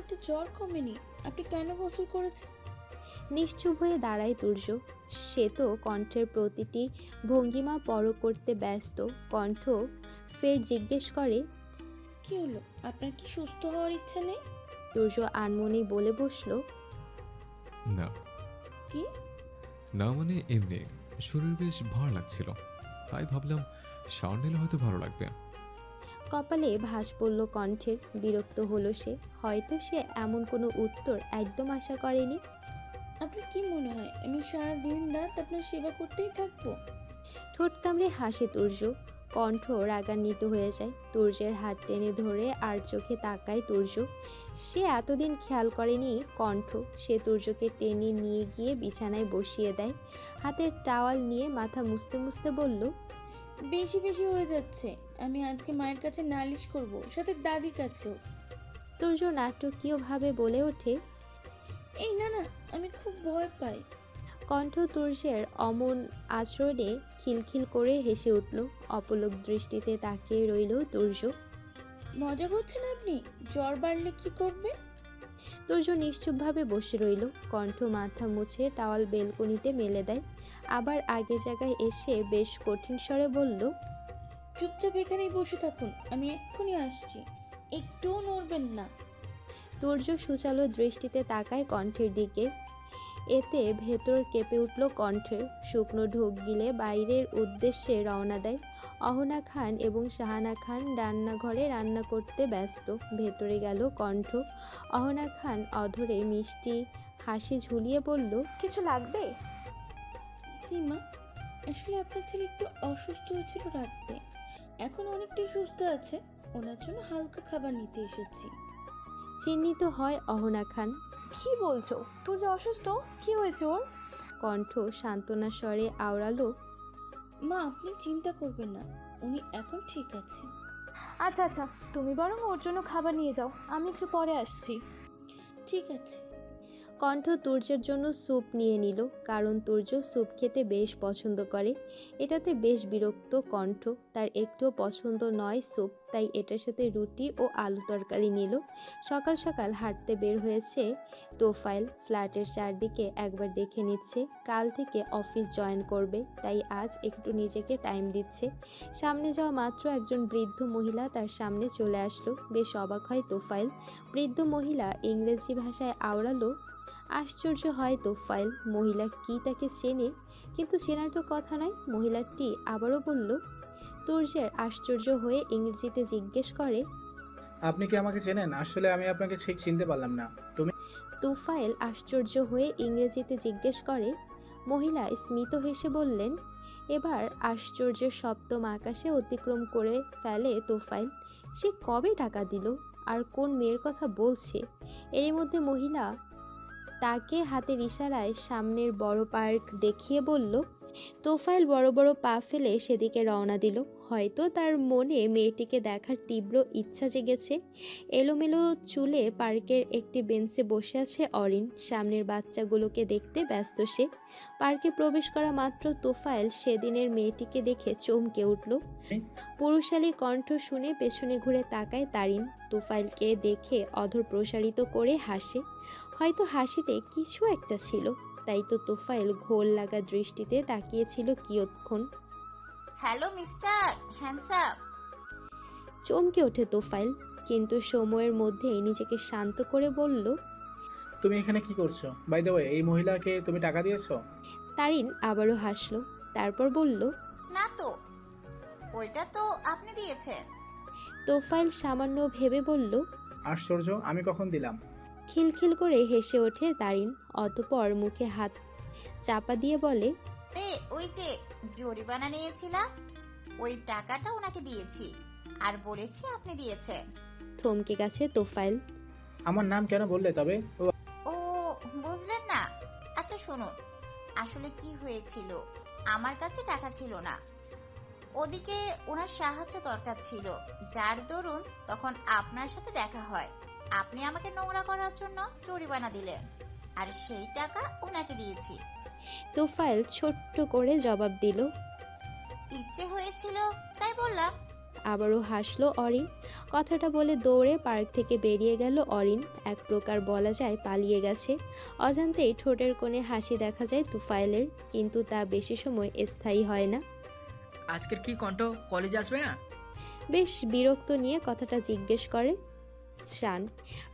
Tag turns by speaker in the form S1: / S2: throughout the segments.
S1: তো জ্বর কমেনি, আপনি কেন গোসল করেছেন?
S2: নিশ্চুপ হয়ে দাঁড়ায় তুর্য। সে তো কণ্ঠের প্রতিটি ভঙ্গিমা পরখ করতে ব্যস্ত। কণ্ঠ ফের জিজ্ঞেস করে,
S1: কি হলো, আপনার কি সুস্থ হওয়ার ইচ্ছা নেই?
S2: তুর্য আনমনেই বলে বসল,
S3: না।
S1: কি?
S3: না মানে এমনি শরীর বেশ ভার লাগছিল, তাই ভাবলাম শাওয়ার নিলে হয়তো ভালো লাগবে।
S2: কপালে ভাঁজ পড়ল কণ্ঠের। বিরক্ত হলো সে। হয়তো সে এমন কোনো উত্তর একদম আশা করেনি।
S1: আপনার কি মনে হয় আমি সারা দিন রাত আপনার সেবা করতেই থাকবো?
S2: ঠোঁট কামড়ে হাসে তুর্য। কণ্ঠ রাগান্বিত হয়ে যায়। তুর্যের হাত টেনে ধরে আর চোখে তাকায় তুর্য। সে এতদিন খেয়াল করেনি কণ্ঠ। সে তুর্যকে টেনে নিয়ে গিয়ে বিছানায় বসিয়ে দেয়। হাতের টাওয়াল নিয়ে মাথা মুছতে মুছতে বলল,
S1: বেশি বেশি হয়ে যাচ্ছে। আমি আজকে মায়ের কাছে নালিশ করব, সাথে দাদির কাছেও।
S2: তুর্য নাটকীয়ভাবে বলে ওঠে।
S1: এই না না, আমি খুব ভয় পাই।
S2: কণ্ঠ তুর্যের অমন আচরণে খিলখিল করে হেসে উঠল। অপলক দৃষ্টিতে তাকিয়ে রইল তুর্য।
S1: মজা করছেন আপনি? জ্বর বাড়লে কি করবেন?
S2: তুর্য নিশ্চুপভাবে বসে রইল। কণ্ঠ মাথা মুছে টাওয়াল বেলকনিতে মেলে দেয়। আবার আগের জায়গায় এসে বেশ কঠিন স্বরে বলল,
S1: চুপচাপ এখানেই বসে থাকুন, আমি এক্ষুনি আসছি। একটুও নড়বেন না।
S2: তুর্য সুচালো দৃষ্টিতে তাকায় কণ্ঠের দিকে। এতে ভেতর কেঁপে উঠল কণ্ঠের। শুকনো ঢোক গিলে বাইরের উদ্দেশ্যে রওনা দেয়। অহনা খান এবং শাহানা খান রান্নাঘরে রান্না করতে ব্যস্ত। ভেতরে গেল কণ্ঠ। অহনা খান অধরে মিষ্টি হাসি ঝুলিয়ে বলল,
S4: কিছু লাগবে?
S1: জি মা, আসলে আপনার ছেলে একটু অসুস্থ হয়েছিল রাতে, এখন অনেকটাই সুস্থ আছে। ওনার জন্য হালকা খাবার নিতে এসেছি।
S2: চিহ্নিত হয় অহনা খান।
S4: কি বলছো? তোর যে অসুস্থ, কি হয়েছে ওর?
S2: কণ্ঠ সান্ত্বনা স্বরে আওড়ালো,
S1: মা আপনি চিন্তা করবেন না, উনি এখন ঠিক আছে।
S4: আচ্ছা আচ্ছা, তুমি বরং ওর জন্য খাবার নিয়ে যাও, আমি একটু পরে আসছি।
S1: ঠিক আছে।
S2: কণ্ঠ তুর্যের জন্য স্যুপ নিয়ে নিল, কারণ তুর্য স্যুপ খেতে বেশ পছন্দ করে। এটাতে বেশ বিরক্ত কণ্ঠ, তার একটুও পছন্দ নয় স্যুপ, তাই এটার সাথে রুটি ও আলু তরকারি নিল। সকাল সকাল হাঁটতে বের হয়েছে তোফাইল। ফ্ল্যাটের চারদিকে একবার দেখে নিচ্ছে। কাল থেকে অফিস জয়েন করবে, তাই আজ একটু নিজেকে টাইম দিচ্ছে। সামনে যাওয়া মাত্র একজন বৃদ্ধ মহিলা তার সামনে চলে আসলো। বেশ অবাক হয় তোফাইল। বৃদ্ধ মহিলা ইংরেজি ভাষায় আওড়ালো, আশ্চর্য হয় তোফাইল। মহিলা কি তাকে চেনে? কিন্তু চেনার তো কথা নয়। মহিলাটি আবারও বলল। তুর্যের আশ্চর্য হয়ে ইংরেজিতে জিজ্ঞেস করে,
S5: আপনি কি আমাকে চেনেন? আসলে আমি আপনাকে ঠিক চিনতে পারলাম না। তুমি?
S2: তোফাইল আশ্চর্য হয়ে ইংরেজিতে জিজ্ঞেস করে। মহিলা স্মিত হেসে বললেন। এবার আশ্চর্যের সপ্তম আকাশে অতিক্রম করে ফেলে তোফাইল। সে কবে টাকা দিল আর কোন মেয়ের কথা বলছে? এরই মধ্যে মহিলা তাকে হাতের ইশারায় সামনের বড় পার্ক দেখিয়ে বলল। তোফাইল বড় বড় পা ফেলে সেদিকে রওনা দিল। হয়তো তার মনে মেয়েটিকে দেখার তীব্র ইচ্ছা জেগেছে। এলোমেলো চুলে পার্কের একটি বেঞ্চে বসে আছে অরিন। সামনের বাচ্চাগুলোকে দেখতে ব্যস্ত সে। পার্কে প্রবেশ করা মাত্র তোফাইল সেদিনের মেয়েটিকে দেখে চমকে উঠল। পুরুষালী কণ্ঠ শুনে পেছনে ঘুরে তাকায় তারিন। তোফাইলকে দেখে অধর প্রসারিত করে হাসে। হয়তো হাসিতে কিছু একটা ছিল, তাই তো তোফাইল ঘোর লাগা দৃষ্টিতে তাকিয়েছিল কিয়ৎক্ষণ।
S6: Hello mister handsome.
S2: চমকে ওঠে তোফাইল, কিন্তু সময়ের মধ্যেই নিজেকে শান্ত করে বলল,
S5: তুমি এখানে কি করছো? বাই দ্য ওয়ে, এই মহিলাকে তুমি টাকা দিয়েছো?
S2: তারিন আবারও হাসলো। তারপর বলল,
S6: না তো, ওইটা তো আপনি দিয়েছেন।
S2: তোফাইল সামান্য ভেবে বলল,
S5: আশ্চর্য, আমি কখন দিলাম?
S2: খিলখিল করে হেসে ওঠে তারিন। অতঃপর মুখে হাত চাপা দিয়ে বলে,
S6: ওই যে জরিমানা নিয়েছিলাম, ওই টাকাটা ওনাকে দিয়েছি আর বলেছি আপনি দিয়েছেন।
S2: থমকে গেছে তোফাইল।
S5: আমার নাম কেন বললে তবে?
S6: ও, বুঝলেন না? আচ্ছা শুনুন, আসলে কি হয়েছিল, আমার কাছে টাকা ছিল না, ওদিকে ওনার সাহায্য দরকার ছিল, যার দরুন তখন আপনার সাথে দেখা হয়। আপনি আমাকে নোংরা করার জন্য জরিমানা দিলেন, আর সেই টাকা ওনাকে দিয়েছি।
S2: তোফাইল ছোট্ট করে জবাব দিল,
S6: ইচ্ছে হয়েছিল তাই বললাম।
S2: আবারও হাসলো অরিন। কথাটা বলে দৌড়ে পার্ক থেকে বেরিয়ে গেল অরিন। এক প্রকার বলা যায় পালিয়ে গেছে। অজান্তেই ঠোঁটের কোণে হাসি দেখা যায় তুফাইলের, কিন্তু তা বেশি সময় স্থায়ী হয় না।
S7: আজকের কি কণ্ঠ কলেজ আসবে না?
S2: বেশ বিরক্ত নিয়ে কথাটা জিজ্ঞেস করে শান।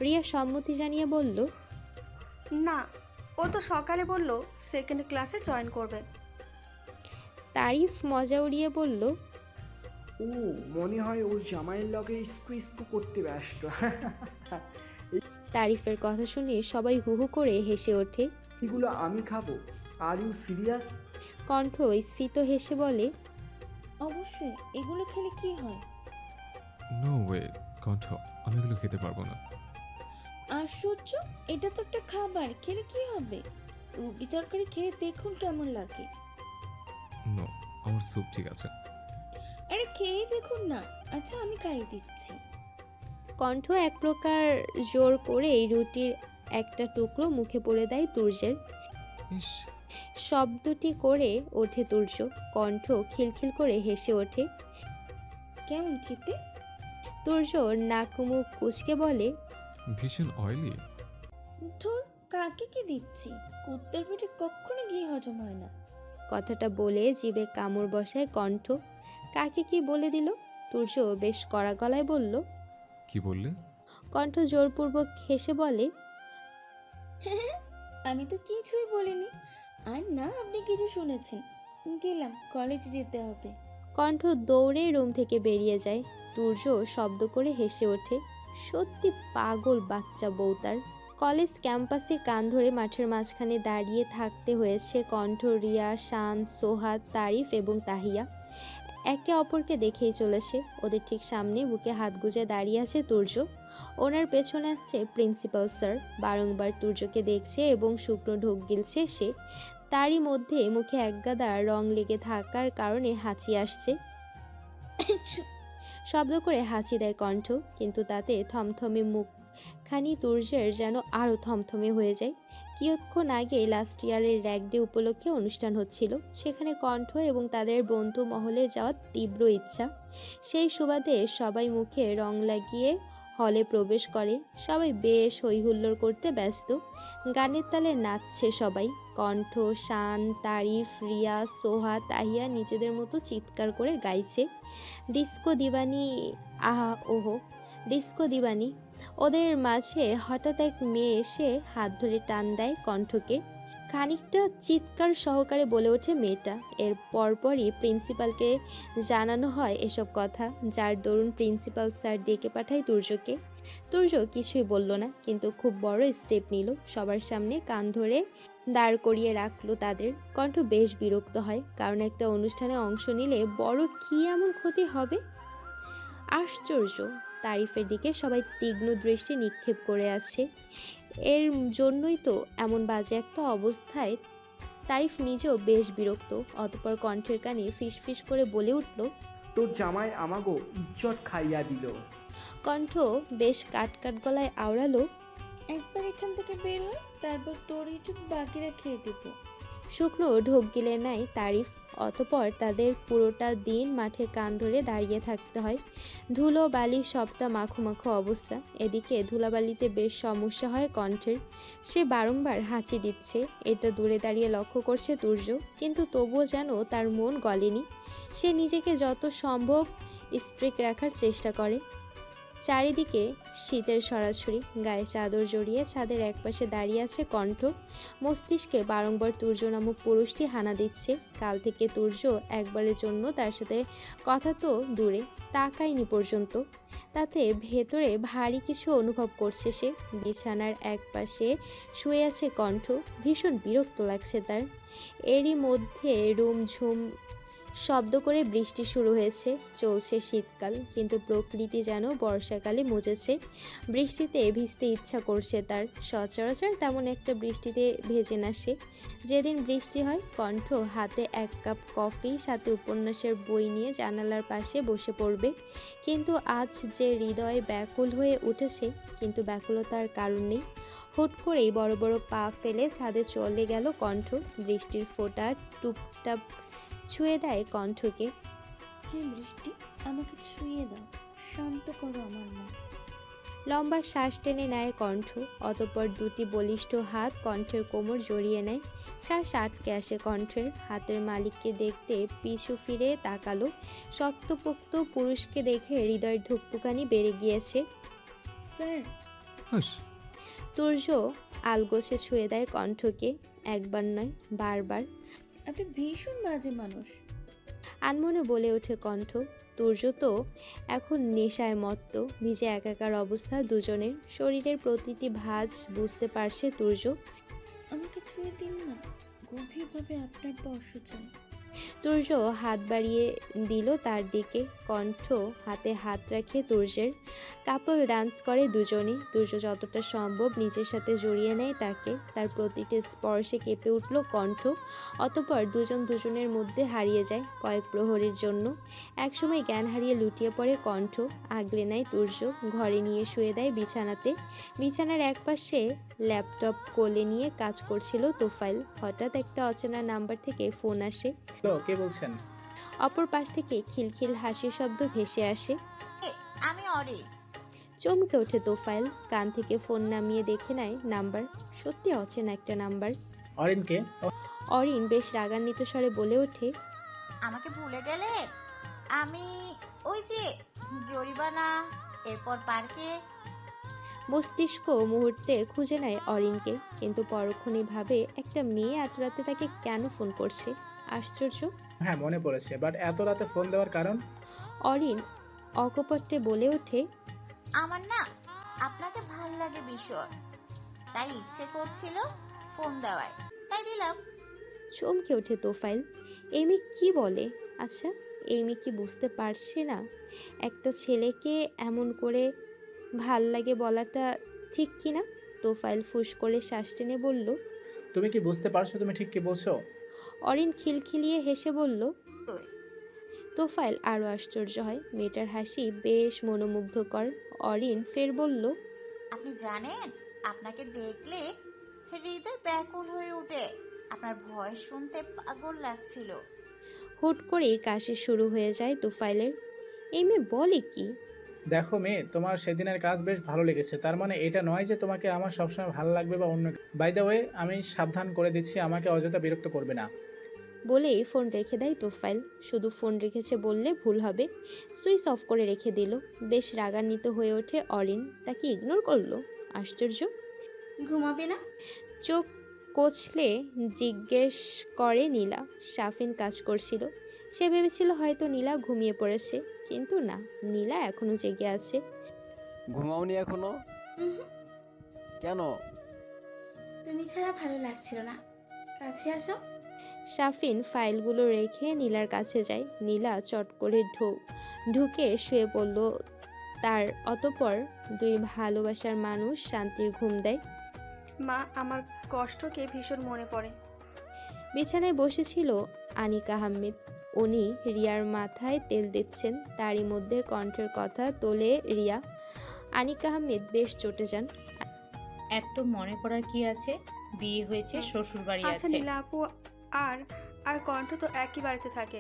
S2: রিয়া সম্মতি জানিয়ে বলল,
S8: না, ও তো সকালে বলল সেকেন্ড ক্লাসে জয়েন করবে।
S2: তারিফ মজা উড়িয়ে বলল,
S9: ও মনে হয় ওর জামাইয়ের লগে ইস্কু ইস্কু করতে ব্যস্ত।
S2: তারিফের কথা শুনে সবাই হু হু করে হেসে ওঠে।
S9: এগুলো আমি খাবো, আর ইউ সিরিয়াস?
S2: কণ্ঠ স্ফীত হেসে বলে,
S1: অবশ্যই, এগুলো খেলে কি হয়?
S3: নো ওয়ে কণ্ঠ, আমি এগুলো খেতে পারবো না।
S1: আশ্চর্য, এটা তো একটা খাবার, খেলে কি হবে? রুটি তরকারি খেয়ে দেখুন কেমন লাগে।
S3: নো, আমার স্যুপ ঠিক আছে।
S1: আরে খেয়ে দেখুন না। আচ্ছা, আমি খাইয়ে দিচ্ছি।
S2: কণ্ঠ এক প্রকার জোর করে এই রুটির একটা টুকরো মুখে পড়ে দেয় তুর্যের।
S3: ইস,
S2: শব্দটি করে ওঠে তুর্য। কণ্ঠ খিলখিল করে হেসে ওঠে।
S1: কেমন খেতে?
S2: তুর্য নাক মুখ কুচকে বলে,
S3: ভীষণ অয়েলি।
S1: ধুর, কাকে কি দিচ্ছি? কুত্তার পেটে কখনো ঘি হজম হয় না।
S2: কথাটা বলে জিভে কামড় বসায় কণ্ঠ। কাকে কি বলে দিল? তুর্য বেশ কড়া গলায় বলল।
S3: কি বললে?
S2: কণ্ঠ জোরপূর্বক হেসে বলে,
S1: আমি তো কিছুই বলিনি। আর না, আপনি কিছু শুনেছেন। গেলাম, কলেজে যেতে হবে।
S2: কণ্ঠ দৌড়ে রুম থেকে বেরিয়ে যায়। তুর্য শব্দ করে হেসে ওঠে। সত্যি পাগল বাচ্চা বউ তার। কলেজ ক্যাম্পাসে কান ধরে মাঠের মাঝখানে দাঁড়িয়ে থাকতে হয়েছে কণ্ঠ, রিয়া, শান, সোহাদ, তারিফ এবং তাহিয়া। একে অপরকে দেখেই চলেছে। ওদের ঠিক সামনে বুকে হাত গুজে দাঁড়িয়ে আছে তুর্য। ওনার পেছনে আছে প্রিন্সিপাল স্যার। বারংবার তুর্যকে দেখছে এবং শুকনো ঢোক গিলছে সে। তারই মধ্যে মুখে একগাদা রং লেগে থাকার কারণে হাঁচি আসছে। শব্দ করে হাঁচি দেয় কণ্ঠ, কিন্তু তাতে থমথমে মুখখানি তুর্যের যেন আরও থমথমে হয়ে যায়। কিছুক্ষণ আগে লাস্ট ইয়ারের র্যাগ ডে উপলক্ষে অনুষ্ঠান হচ্ছিল। সেখানে কণ্ঠ এবং তাদের বন্ধু মহলে যাওয়ার তীব্র ইচ্ছা। সেই সুবাদে সবাই মুখে রং লাগিয়ে হলে প্রবেশ করে। সবাই বেশ হইহুল্লোড় করতে ব্যস্ত। গানের তালে নাচছে সবাই। কণ্ঠ, শান, তারিফ, রিয়া, সোহা, তাহিয়া নিজেদের মতো চিৎকার করে গাইছে, ডিস্কো দিবানি, আহা ওহো ডিস্কো দিবানি। ওদের মাঝে হঠাৎ এক মেয়ে এসে হাত ধরে টান দেয় কণ্ঠকে। খানিকটা চিৎকার সহকারে বলে ওঠে মেয়েটা। এর পরপরই প্রিন্সিপালকে জানানো হয় এসব কথা, যার দরুন প্রিন্সিপাল স্যার ডেকে পাঠায় তুর্যকে। তুর্য কিছুই বলল না, কিন্তু খুব বড় স্টেপ নিল। সবার সামনে কান ধরে দাঁড় করিয়ে রাখলো তাদের। কণ্ঠ বেশ বিরক্ত হয়, কারণ একটা অনুষ্ঠানে অংশ নিলে বড় কী এমন ক্ষতি হবে? আশ্চর্য, তারিফের দিকে সবাই তীক্ষ্ণ দৃষ্টি নিক্ষেপ করে আছে। এর জন্যই তো এমন বাজে একটা অবস্থায়। তারিফ নিজেও বেশ বিরক্ত। অতঃপর কণ্ঠের কানে ফিসফিস করে বলে উঠল,
S9: তোর জামাই আমাগো ইজ্জত খাইয়া দিল।
S2: কণ্ঠ বেশ কাট গলায় আওড়ালো,
S1: একবার এখান থেকে বের হয়, তারপর তোর ইজ্জত বাকিরা খেয়ে দেবো।
S2: শুকনো ঢোক গিলে নেয় তারিফ। অতঃপর তাদের পুরোটা দিন মাঠে কান ধরে দাঁড়িয়ে থাকতে হয়। ধুলো বালি সবটা মাখো মাখো অবস্থা। এদিকে ধুলাবালিতে বেশ সমস্যা হয় কণ্ঠের। সে বারংবার হাঁচি দিচ্ছে। এটা দূরে দাঁড়িয়ে লক্ষ্য করছে তুর্য, কিন্তু তবুও যেন তার মন গলেনি। সে নিজেকে যত সম্ভব স্ট্রিক রাখার চেষ্টা করে। চারিদিকে শীতের সরাসরি। গায়ে চাদর জড়িয়ে ছাদের একপাশে দাঁড়িয়ে আছে কণ্ঠ। মস্তিষ্কে বারংবার তুর্য নামক পুরুষটি হানা দিচ্ছে। কাল থেকে তুর্য একবারের জন্য তার সাথে কথা তো দূরে, তাকায়নি পর্যন্ত। তাতে ভেতরে ভারী কিছু অনুভব করছে সে। বিছানার একপাশে শুয়ে আছে কণ্ঠ। ভীষণ বিরক্ত লাগছে তার। এরই মধ্যে রুমঝুম শব্দ করে বৃষ্টি শুরু হয়েছে। চলছে শীতকাল, কিন্তু প্রকৃতি যেন বর্ষাকালে মুজেছে। বৃষ্টিতে ভিজতে ইচ্ছা করছে তার। সচরাচর তেমন একটা বৃষ্টিতে ভেজে না সে। যেদিন বৃষ্টি হয়, কণ্ঠ হাতে এক কাপ কফি সাথে উপন্যাসের বই নিয়ে জানালার পাশে বসে পড়বে। কিন্তু আজ যে হৃদয় ব্যাকুল হয়ে উঠেছে, কিন্তু ব্যাকুলতার কারণ নেই। হুট করেই বড় বড় পা ফেলে ছাদে চলে গেল কণ্ঠ। বৃষ্টির ফোঁটা টুপটাপ ছুঁয়ে দেয় কণ্ঠকে।
S1: হ্যাঁ বৃষ্টি, আমাকে ছুঁয়ে দাও, শান্ত করো আমার মন।
S2: লম্বা শ্বাস টেনে নেয় কণ্ঠ, অতঃপর দুটি বলিষ্ঠ হাত কণ্ঠের কোমর জড়িয়ে নেয়। শ্বাস আটকে আসে কণ্ঠের। হাতের মালিককে দেখতে পিছু ফিরে তাকালো। শক্তপোক্ত পুরুষকে দেখে হৃদয়ের ধুকপুকানি বেড়ে গিয়েছে।
S1: স্যার,
S3: হাস।
S2: তুর্য আলগোছে ছুঁয়ে দেয় কণ্ঠকে, একবার নয় বারবার।
S1: আপনি ভীষণ বাজে মানুষ।
S2: আনমনে বলে ওঠে কণ্ঠ। তুর্য তো এখন নেশায় মত্ত, ভিজে একাকার অবস্থা দুজনের। শরীরের প্রতিটি ভাঁজ বুঝতে পারছে তুর্য।
S1: আমাকে ছুঁয়ে দিন না, গভীরভাবে আপনার স্পর্শ চাই।
S2: তুর্য হাত বাড়িয়ে দিল তার দিকে। কণ্ঠ হাতে হাত রাখে তুর্যের। কাপল ডান্স করে দুজনে। তুর্য যতটা সম্ভব নিজের সাথে জড়িয়ে নেয় তাকে। তার প্রতিটি স্পর্শে কেঁপে উঠল কণ্ঠ। অতঃপর দুজন দুজনের মধ্যে হারিয়ে যায় কয়েক প্রহরের জন্য। একসময় জ্ঞান হারিয়ে লুটিয়ে পড়ে কণ্ঠ। আগলে নেয় তুর্য, ঘরে নিয়ে শুয়ে দেয় বিছানাতে। বিছানার একপাশে ল্যাপটপ কোলে নিয়ে কাজ করছিল তোফাইল। হঠাৎ একটা অচেনা নাম্বার থেকে ফোন আসে।
S5: হ্যালো, কে বলছেন?
S2: অপর পাশ থেকে খিলখিল হাসির শব্দ ভেসে আসে।
S6: আমি অরি।
S2: চমকে ওঠে তোফাইল, কান থেকে ফোন নামিয়ে দেখে নেয় নাম্বার। সত্যি অচেনা একটা নাম্বার।
S5: অরিনকে?
S2: অরিন বেশ রাগান্বিত স্বরে বলে ওঠে,
S6: আমাকে ভুলে গেলে? আমি ওই যে জরিমানা, এরপর পার্কে।
S2: মস্তিষ্ক মুহূর্তে খুঁজে নেয় অরিনকে, কিন্তু পরক্ষণে ভাবে একটা মেয়ে এত রাতে তাকে কেন ফোন করছে। আশ্চর্য।
S5: হ্যাঁ, মনে পড়েছে, বাট এত রাতে ফোন দেওয়ার কারণ?
S2: অরিন অকপটে বলে ওঠে,
S6: আমার না আপনাকে ভাল লাগে ভীষণ, তাই ইচ্ছে করছিল ফোন দেওয়ার, তাই দিলাম।
S2: চমকে ওঠে তোফাইল। এই মেয়ে কি বলে? আচ্ছা, এই মেয়ে কি বুঝতে পারছে না একটা ছেলেকে এমন করে ভাল লাগে বলাটা ঠিক কি না? তোফাইল ফুস করে শ্বাস টেনে বলল।
S5: তুমি কি বুঝতে পারছো তুমি ঠিক কি বলছো?
S2: অরিন খিলখিলিয়ে হেসে বলল।
S6: তুই
S2: তোফাইল আরও আশ্চর্য হয়, মেয়েটার হাসি বেশ মনোমুগ্ধকর। অরিন ফের বলল,
S6: আপনি জানেন, আপনাকে দেখলে হৃদয় ব্যাকুল হয়ে ওঠে। আপনার ভয়েস শুনতে পাগল লাগছিল।
S2: হুট করেই কাশি শুরু হয়ে যায় তোফাইলের। এই মেয়ে বলে কি?
S5: দেখো মেয়ে, তোমার সেদিনের কাজ বেশ ভালো লেগেছে, তার মানে এটা নয় যে তোমাকে আমার সবসময় ভালো লাগবে বা অন্য। বাই দ্য ওয়ে, আমি সাবধান করে দিচ্ছি, আমাকে অযথা বিরক্ত করবে না।
S2: বলেই ফোন রেখে দেয় তোফাইল। শুধু ফোন রেখেছে বললে ভুল হবে, সুইচ অফ করে রেখে দিল। বেশ রাগান্বিত হয়ে ওঠে অরিন, তাকে ইগনোর করলো। আশ্চর্য।
S1: ঘুমাবে না?
S2: চোখ কচলে জিজ্ঞেস করে নীলা। সাফিন কাজ করছিল। সে ভেবেছিল হয়তো নীলা ঘুমিয়ে পড়েছে, কিন্তু না, নীলা এখনো জেগে আছে।
S10: ঘুমাওনি এখনো? কেন?
S1: তুমি ছাড়া ভালো লাগছিল না, কাছে আসো।
S2: সাফিন ফাইলগুলো রেখে নীলার কাছে যায়। নীলা চট করে ঢুকে শুয়ে পড়ল তার। অতঃপর দুই ভালোবাসার মানুষ শান্তির ঘুম দেয়।
S8: মা, আমার কষ্টকে ভীষণ মনে পড়ে।
S2: বিছানায় বসেছিল আনিক আহমেদ। উনি রিয়ার মাথায় তেল দিচ্ছেন। তারই মধ্যে কণ্ঠের কথা তোলে রিয়া। আনিক আহমেদ বেশ চটে যান।
S11: এত মনে পড়ার কি আছে? বিয়ে হয়েছে, শ্বশুর বাড়ি
S8: আচ্ছা
S11: আছে।
S8: নীলা আপু আর আর কণ্ঠ তো একই বাড়িতে থাকে,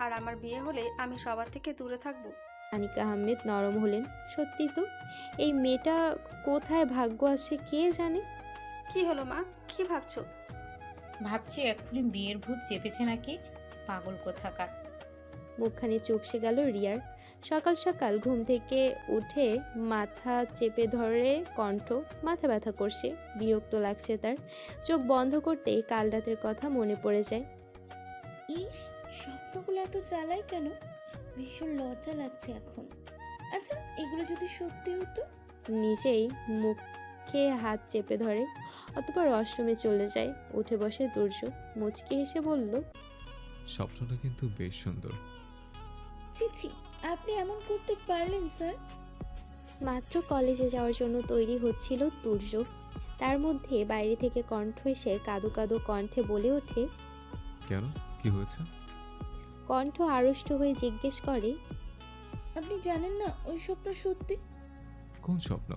S8: আর আমার বিয়ে হলে আমি সবার থেকে দূরে থাকবো।
S2: আনিক আহমেদ নরম হলেন। সত্যি তো, এই মেয়েটা কোথায় ভাগ্য আছে কে জানে।
S8: কি হলো মা, কি ভাবছো?
S11: ভাবছি এক্ষুনি বিয়ের ভূত চেপেছে নাকি, পাগল কোথাকার।
S2: মুখখানি চুপসে গেল রিয়ার। সকাল সকাল ঘুম থেকে উঠে মাথা চেপে ধরে কণ্ঠ। মাথা ব্যথা করছে, বিরক্ত লাগছে তার। চোখ বন্ধ করতেই কাল রাতের কথা মনে পড়ে যায়।
S1: ইস, স্বপ্নগুলো এত জ্বালায় কেন? ভীষণ লজ্জা লাগছে এখন। আচ্ছা, এগুলো যদি সত্যি হতো?
S2: নিজেই মুখে হাত চেপে ধরে। অতপর ওয়াশরুমে চলে যায়। উঠে বসে তুর্য। মুচকি হেসে বলল,
S3: স্বপ্নটা কিন্তু বেশ সুন্দর।
S1: ছি ছি, আপনি এমন করতে পারলেন স্যার?
S2: মাত্র কলেজে যাওয়ার জন্য তৈরি হচ্ছিল তুর্য। তার মধ্যে বাইরে থেকে কণ্ঠ এসে কাদো কাদো কণ্ঠে বলে ওঠে।
S3: কেন, কি হয়েছে?
S2: কণ্ঠ আড়ষ্ট হয়ে জিজ্ঞেস করে,
S1: আপনি জানেন না ওই স্বপ্ন সত্যি?
S3: কোন স্বপ্ন?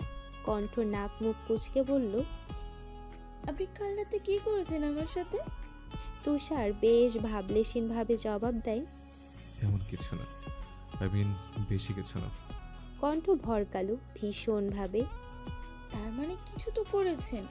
S2: কণ্ঠ নাক মুখ কুচকে বলল,
S1: আপনি কাল রাতে কি করেছেন আমার সাথে?
S2: তুষার বেশ ভাবলেশীন ভাবে জবাব দেয়,
S3: তেমন কিছু না। আই মিন বেশি কিছু না।
S2: কণ্ঠ ভরকালো ভীষণভাবে।
S1: তার মানে কিছু তো করেছেন।